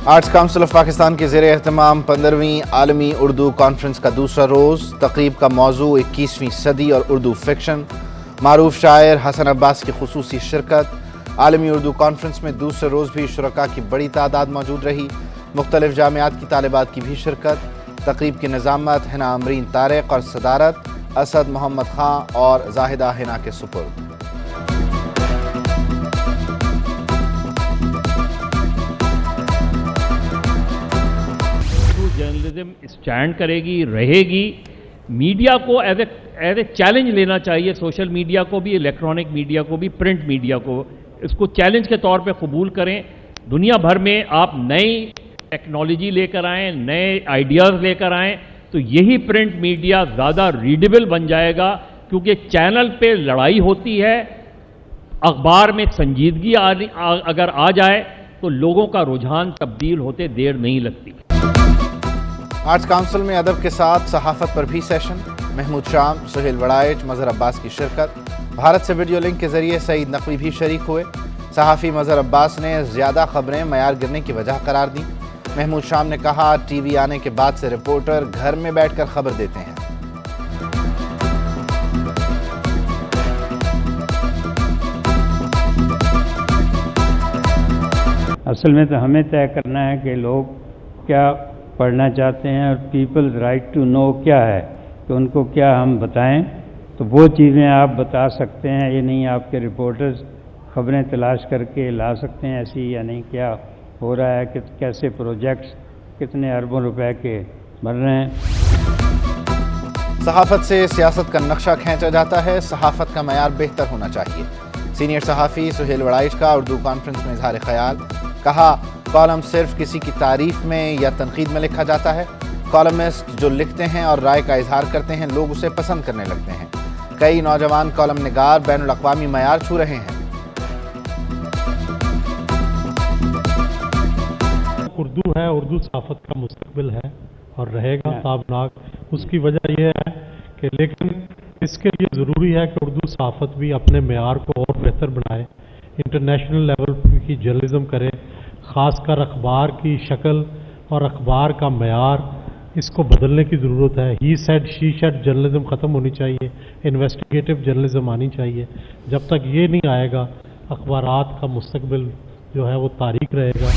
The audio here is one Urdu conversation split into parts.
آرٹس کونسل آف پاکستان کے زیر اہتمام 15ویں عالمی اردو کانفرنس کا دوسرا روز. تقریب کا موضوع 21ویں صدی اور اردو فکشن. معروف شاعر حسن عباس کی خصوصی شرکت. عالمی اردو کانفرنس میں دوسرے روز بھی شرکاء کی بڑی تعداد موجود رہی. مختلف جامعات کی طالبات کی بھی شرکت. تقریب کی نظامت حنا امرین طارق اور صدارت اسد محمد خان اور زاہدہ حنا کے سپرد. جرنلزم اسٹینڈ کرے گی، رہے گی. میڈیا کو ایز اے چیلنج لینا چاہیے. سوشل میڈیا کو بھی، الیکٹرانک میڈیا کو بھی، پرنٹ میڈیا کو اس کو چیلنج کے طور پہ قبول کریں. دنیا بھر میں آپ نئی ٹیکنالوجی لے کر آئیں، نئے آئیڈیاز لے کر آئیں تو یہی پرنٹ میڈیا زیادہ ریڈیبل بن جائے گا. کیونکہ چینل پہ لڑائی ہوتی ہے، اخبار میں سنجیدگی اگر آ جائے تو لوگوں کا رجحان تبدیل ہوتے دیر نہیں لگتی. آرٹس کونسل میں ادب کے ساتھ صحافت پر بھی سیشن. محمود شام، سہیل وڑائچ، مظہر عباس کی شرکت. بھارت سے ویڈیو لنک کے ذریعے سعید نقوی بھی شریک ہوئے. صحافی مظہر عباس نے زیادہ خبریں معیار گرنے کی وجہ قرار دیں. محمود شام نے کہا ٹی وی آنے کے بعد سے رپورٹر گھر میں بیٹھ کر خبر دیتے ہیں. اصل میں تو ہمیں طے کرنا ہے کہ لوگ کیا پڑھنا چاہتے ہیں اور پیپلز رائٹ ٹو نو کیا ہے کہ ان کو کیا ہم بتائیں. تو وہ چیزیں آپ بتا سکتے ہیں. یہ نہیں آپ کے رپورٹرز خبریں تلاش کر کے لا سکتے ہیں ایسی یا نہیں کیا ہو رہا ہے، کہ کیسے پروجیکٹس کتنے اربوں روپے کے بن رہے ہیں. صحافت سے سیاست کا نقشہ کھینچا جاتا ہے. صحافت کا معیار بہتر ہونا چاہیے. سینئر صحافی سہیل وڑائچ کا اردو کانفرنس میں اظہار خیال. کہا کالم صرف کسی کی تعریف میں یا تنقید میں لکھا جاتا ہے. کالمسٹ جو لکھتے ہیں اور رائے کا اظہار کرتے ہیں لوگ اسے پسند کرنے لگتے ہیں. کئی نوجوان کالم نگار بین الاقوامی معیار چھو رہے ہیں. اردو ہے، اردو صحافت کا مستقبل ہے اور رہے گا تابناک. اس کی وجہ یہ ہے کہ لیکن اس کے لیے ضروری ہے کہ اردو صحافت بھی اپنے معیار کو اور بہتر بنائے، انٹرنیشنل لیول کی جرنلزم کرے. خاص کر اخبار کی شکل اور اخبار کا معیار اس کو بدلنے کی ضرورت ہے. He said she said journalism ختم ہونی چاہیے، انویسٹیگیٹو جرنلزم آنی چاہیے. جب تک یہ نہیں آئے گا اخبارات کا مستقبل جو ہے وہ تاریک رہے گا.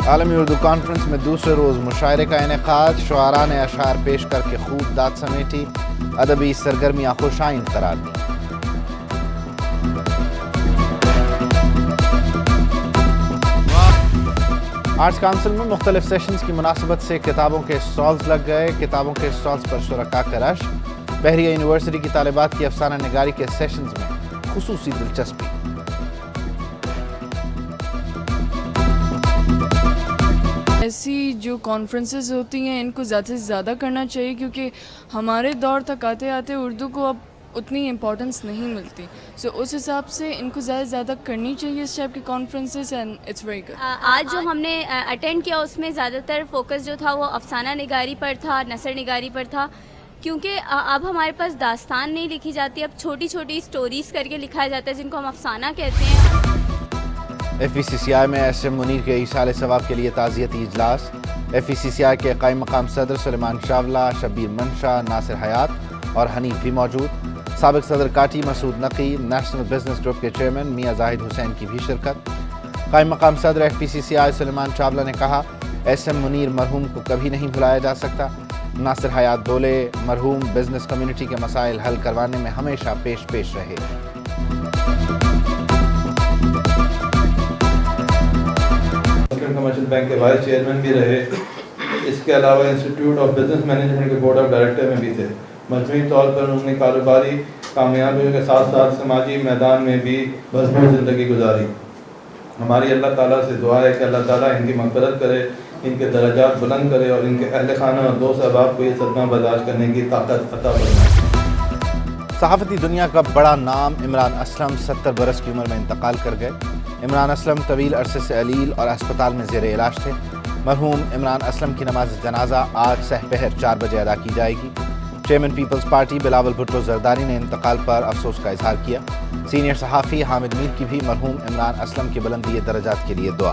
عالمی اردو کانفرنس میں دوسرے روز مشاعرے کا انعقاد. شعراء نے اشعار پیش کر کے خوب داد سمیٹی. ادبی سرگرمیاں خوشائن قرار دیں. آرٹس کونسل میں مختلف سیشنز کی مناسبت سے کتابوں کے اسٹالز لگ گئے. کتابوں کے اسٹالز پر شرکاء کا رش. بحریہ یونیورسٹی کی طالبات کی افسانہ نگاری کے سیشنز میں خصوصی دلچسپی. ایسی جو کانفرنسز ہوتی ہیں ان کو زیادہ سے زیادہ کرنا چاہیے، کیونکہ ہمارے دور تک آتے آتے اردو کو اب اتنی امپورٹنس نہیں ملتی. سو اس حساب سے ان کو زیادہ سے زیادہ کرنی چاہیے اس ٹائپ کی conferences, and it's very good. آج جو ہم نے اٹینڈ کیا اس میں زیادہ تر فوکس جو تھا وہ افسانہ نگاری پر تھا، نثر نگاری پر تھا. کیونکہ اب ہمارے پاس داستان نہیں لکھی جاتی، اب چھوٹی چھوٹی سٹوریز کر کے لکھایا جاتا ہے جن کو ہم افسانہ کہتے ہیں. ایف ای سی سی آئی میں ایس ایم منیر کے ایصال ثواب کے لیے تعزیتی اجلاس. ایف ای سی سی آئی کے قائم مقام صدر سلیمان چاولہ، شبیر منشا، ناصر حیات اور حنیف بھی موجود. سابق صدر کاٹی مسعود نقی، نیشنل بزنس گروپ کے چیئرمین میاں زاہد حسین کی بھی شرکت. قائم مقام صدر ایف ای سی سی آئی سلیمان چاولہ نے کہا ایس ایم منیر مرحوم کو کبھی نہیں بھلایا جا سکتا. ناصر حیات بولے مرحوم بزنس کمیونٹی کے مسائل حل کروانے میں ہمیشہ پیش رہے. کمرشل بینک کے وائس چیئرمین بھی رہے. اس کے علاوہ انسٹیٹیوٹ آف بزنس مینجمنٹ کے بورڈ آف ڈائریکٹر میں بھی تھے. مجموعی طور پر انہوں نے کاروباری کامیابیوں کے ساتھ ساتھ سماجی میدان میں بھی بھرپور زندگی گزاری. ہماری اللہ تعالیٰ سے دعا ہے کہ اللہ تعالیٰ ان کی مغفرت کرے، ان کے درجات بلند کرے اور ان کے اہل خانہ اور دوست احباب کو یہ صدمہ برداشت کرنے کی طاقت عطا فرمائے. صحافتی دنیا کا بڑا نام عمران اسلم 70 برس کی عمر میں انتقال کر گئے. عمران اسلم طویل عرصے سے علیل اور اسپتال میں زیر علاج تھے. مرحوم عمران اسلم کی نماز جنازہ آج سحپہر 4 بجے ادا کی جائے گی. چیئرمین پیپلز پارٹی بلاول بھٹو زرداری نے انتقال پر افسوس کا اظہار کیا. سینئر صحافی حامد میر کی بھی مرحوم عمران اسلم کی بلندی درجات کے لیے دعا.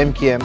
MKM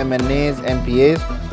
MNAs, MPAs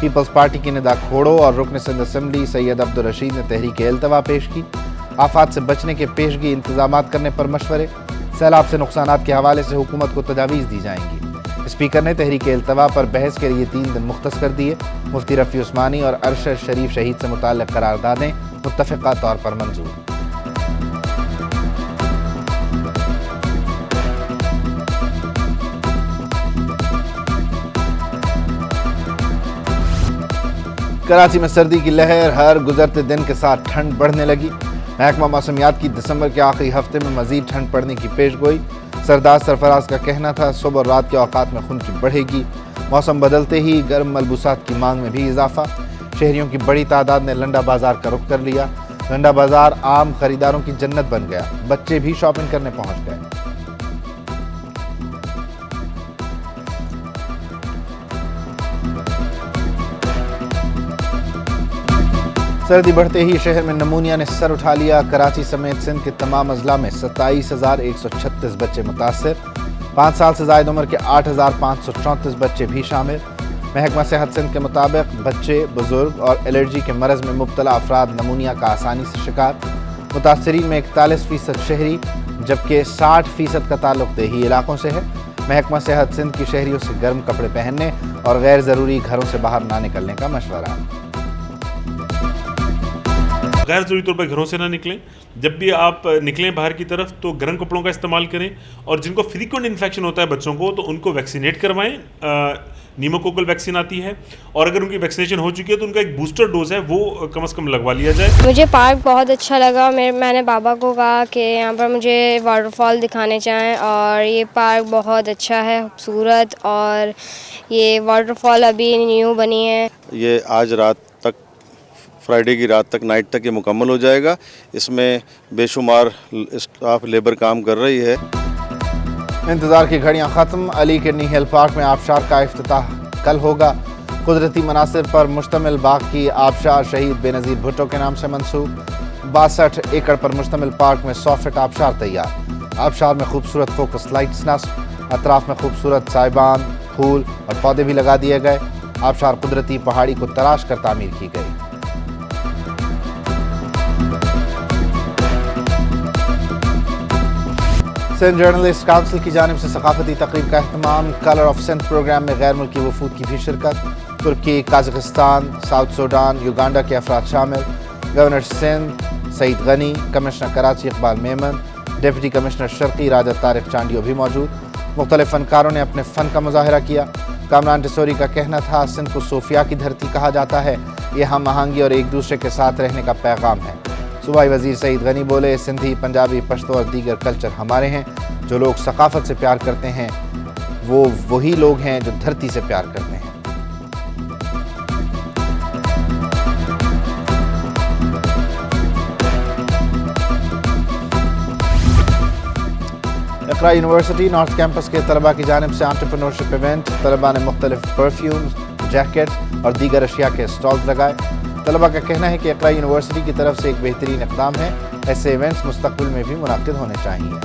Peoples Party کی ندا کھوڑو اور رکن سندھ اسمبلی سید عبدالرشید نے تحریک التوا پیش کی. آفات سے بچنے کے پیشگی انتظامات کرنے پر مشورے. سیلاب سے نقصانات کے حوالے سے حکومت کو تجاویز دی جائیں گی. اسپیکر نے تحریک التوا پر بحث کے لیے 3 دن مختص کر دیے. مفتی رفیع عثمانی اور ارشد شریف شہید سے متعلق قراردادیں متفقہ طور پر منظور. کراچی میں سردی کی لہر، ہر گزرتے دن کے ساتھ ٹھنڈ بڑھنے لگی. محکمہ موسمیات کی دسمبر کے آخری ہفتے میں مزید ٹھنڈ پڑنے کی پیش گوئی. سردار سرفراز کا کہنا تھا صبح اور رات کے اوقات میں خنکی بڑھے گی. موسم بدلتے ہی گرم ملبوسات کی مانگ میں بھی اضافہ. شہریوں کی بڑی تعداد نے لنڈا بازار کا رخ کر لیا. لنڈا بازار عام خریداروں کی جنت بن گیا. بچے بھی شاپنگ کرنے پہنچ گئے. سردی بڑھتے ہی شہر میں نمونیا نے سر اٹھا لیا. کراچی سمیت سندھ کے تمام اضلاع میں 27,136 بچے متاثر. 5 سال سے زائد عمر کے 8,534 بچے بھی شامل. محکمہ صحت سندھ کے مطابق بچے، بزرگ اور الرجی کے مرض میں مبتلا افراد نمونیا کا آسانی سے شکار. متاثرین میں 41% شہری جبکہ 60% کا تعلق دیہی علاقوں سے ہے. محکمہ صحت سندھ کی شہریوں سے گرم کپڑے پہننے اور غیر ضروری گھروں سے باہر نہ نکلنے کا مشورہ. غیر ضروری طور پر گھروں سے نہ نکلیں. جب بھی آپ نکلیں باہر کی طرف تو گرم کپڑوں کا استعمال کریں. اور جن کو فریکوینٹ انفیکشن ہوتا ہے بچوں کو تو ان کو ویکسینیٹ کروائیں. نیموکوکل ویکسین آتی ہے اور اگر ان کی ویکسینیشن ہو چکی ہے تو ان کا ایک بوسٹر ڈوز ہے وہ کم از کم لگوا لیا جائے. مجھے پارک بہت اچھا لگا. میں نے بابا کو کہا کہ یہاں پر مجھے واٹر فال دکھانے چاہیں اور یہ پارک بہت اچھا ہے، خوبصورت، اور یہ واٹر فال ابھی نیو بنی ہے. یہ آج رات تک، فرائیڈے کی رات تک، نائٹ تک یہ مکمل ہو جائے گا. اس میں بے شمار اسٹاف لیبر کام کر رہی ہے. انتظار کی گھڑیاں ختم. علی کرنی ہل پارک میں آبشار کا افتتاح کل ہوگا. قدرتی مناظر پر مشتمل باغ کی آبشار شہید بے نظیر بھٹو کے نام سے منسوب. 62 ایکڑ پر مشتمل پارک میں 100 فٹ آبشار تیار. آبشار میں خوبصورت فوکس لائٹس نصب. اطراف میں خوبصورت سائبان، پھول اور پودے بھی لگا دیے گئے. آبشار قدرتی پہاڑی کو تراش کر تعمیر کی گئی. سندھ جرنلسٹ کونسل کی جانب سے ثقافتی تقریب کا اہتمام. کلر آف سندھ پروگرام میں غیر ملکی وفود کی بھی شرکت. ترکی، قازقستان، ساؤتھ سوڈان، یوگانڈا کے افراد شامل. Governor Sindh Saeed Ghani, commissioner Karachi Iqbal Memon, deputy commissioner شرقی راجہ طارق چانڈیو بھی موجود. مختلف فنکاروں نے اپنے فن کا مظاہرہ کیا. کامران ٹسوری کا کہنا تھا سندھ کو صوفیاء کی دھرتی کہا جاتا ہے. یہ ہم آہنگی اور ایک دوسرے کے ساتھ رہنے کا پیغام ہے. صوبائی وزیر سعید غنی بولے سندھی، پنجابی، پشتو اور دیگر کلچر ہمارے ہیں. جو لوگ ثقافت سے پیار کرتے ہیں وہ وہی لوگ ہیں جو دھرتی سے پیار کرتے ہیں. اقرا یونیورسٹی نارتھ کیمپس کے طلباء کی جانب سے انٹرپرینورشپ ایونٹ. طلباء نے مختلف پرفیومز، جیکٹ اور دیگر اشیاء کے اسٹالز لگائے. طلباء کا کہنا ہے کہ اقرا یونیورسٹی کی طرف سے ایک بہترین اقدام ہے. ایسے ایونٹس مستقبل میں بھی منعقد ہونے چاہیے.